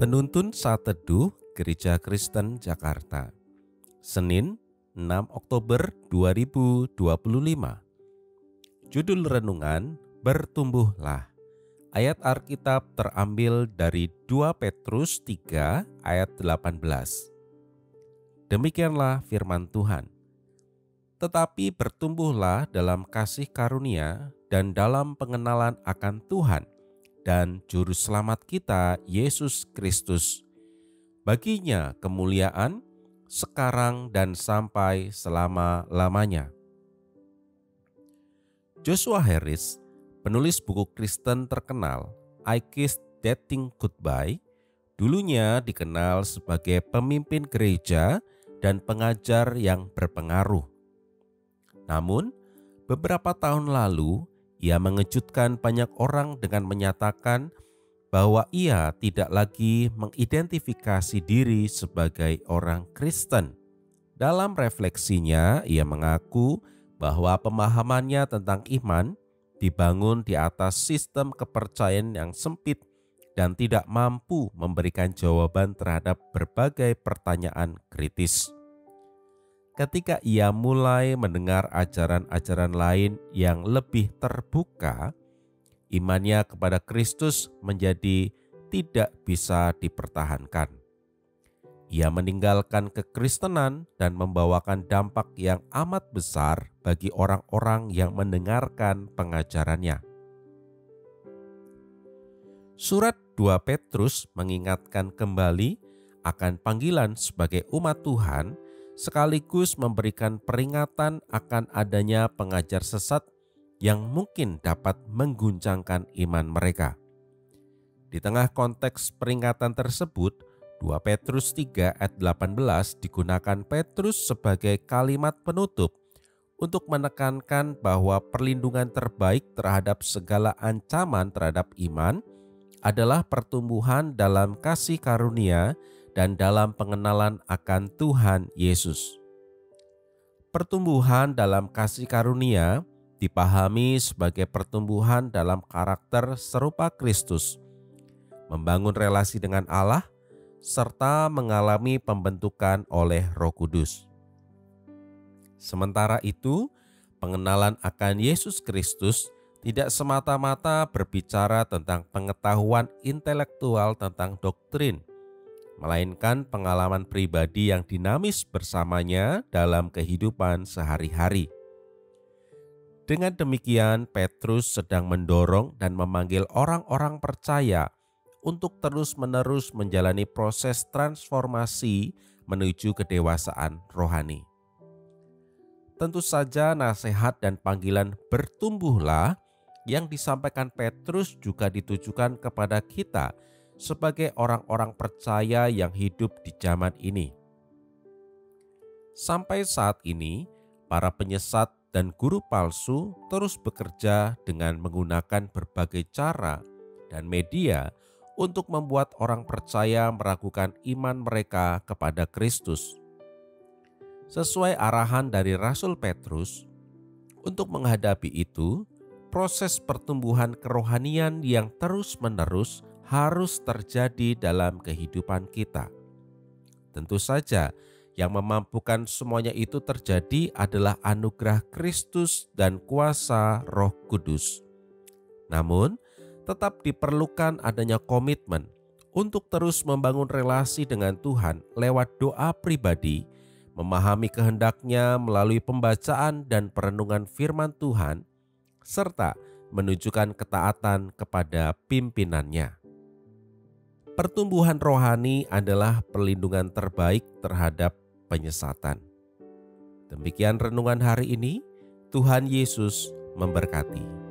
Penuntun Saat Teduh Gereja Kristen Jakarta, Senin 6 Oktober 2025. Judul renungan, Bertumbuhlah. Ayat Alkitab terambil dari 2 Petrus 3 ayat 18. Demikianlah firman Tuhan. Tetapi bertumbuhlah dalam kasih karunia dan dalam pengenalan akan Tuhan dan Juru Selamat kita, Yesus Kristus. Baginya kemuliaan sekarang dan sampai selama-lamanya. Joshua Harris, penulis buku Kristen terkenal I Kissed That Thing Goodbye, dulunya dikenal sebagai pemimpin gereja dan pengajar yang berpengaruh. Namun, beberapa tahun lalu, ia mengejutkan banyak orang dengan menyatakan bahwa ia tidak lagi mengidentifikasi diri sebagai orang Kristen. Dalam refleksinya, ia mengaku bahwa pemahamannya tentang iman dibangun di atas sistem kepercayaan yang sempit dan tidak mampu memberikan jawaban terhadap berbagai pertanyaan kritis. Ketika ia mulai mendengar ajaran-ajaran lain yang lebih terbuka, imannya kepada Kristus menjadi tidak bisa dipertahankan. Ia meninggalkan kekristenan dan membawakan dampak yang amat besar bagi orang-orang yang mendengarkan pengajarannya. Surat 2 Petrus mengingatkan kembali akan panggilan sebagai umat Tuhan, sekaligus memberikan peringatan akan adanya pengajar sesat yang mungkin dapat mengguncangkan iman mereka. Di tengah konteks peringatan tersebut, 2 Petrus 3 ayat 18 digunakan Petrus sebagai kalimat penutup untuk menekankan bahwa perlindungan terbaik terhadap segala ancaman terhadap iman adalah pertumbuhan dalam kasih karunia dan dalam pengenalan akan Tuhan Yesus. Pertumbuhan dalam kasih karunia dipahami sebagai pertumbuhan dalam karakter serupa Kristus, membangun relasi dengan Allah, serta mengalami pembentukan oleh Roh Kudus. Sementara itu, pengenalan akan Yesus Kristus tidak semata-mata berbicara tentang pengetahuan intelektual tentang doktrin, melainkan pengalaman pribadi yang dinamis bersamanya dalam kehidupan sehari-hari. Dengan demikian, Petrus sedang mendorong dan memanggil orang-orang percaya untuk terus-menerus menjalani proses transformasi menuju kedewasaan rohani. Tentu saja nasihat dan panggilan bertumbuhlah yang disampaikan Petrus juga ditujukan kepada kita sebagai orang-orang percaya yang hidup di zaman ini. Sampai saat ini, para penyesat dan guru palsu terus bekerja dengan menggunakan berbagai cara dan media untuk membuat orang percaya meragukan iman mereka kepada Kristus. Sesuai arahan dari Rasul Petrus, untuk menghadapi itu, proses pertumbuhan kerohanian yang terus-menerus harus terjadi dalam kehidupan kita. Tentu saja, yang memampukan semuanya itu terjadi adalah anugerah Kristus dan kuasa Roh Kudus. Namun, tetap diperlukan adanya komitmen untuk terus membangun relasi dengan Tuhan lewat doa pribadi, memahami kehendak-Nya melalui pembacaan dan perenungan firman Tuhan, serta menunjukkan ketaatan kepada pimpinan-Nya. Pertumbuhan rohani adalah perlindungan terbaik terhadap penyesatan. Demikian renungan hari ini. Tuhan Yesus memberkati.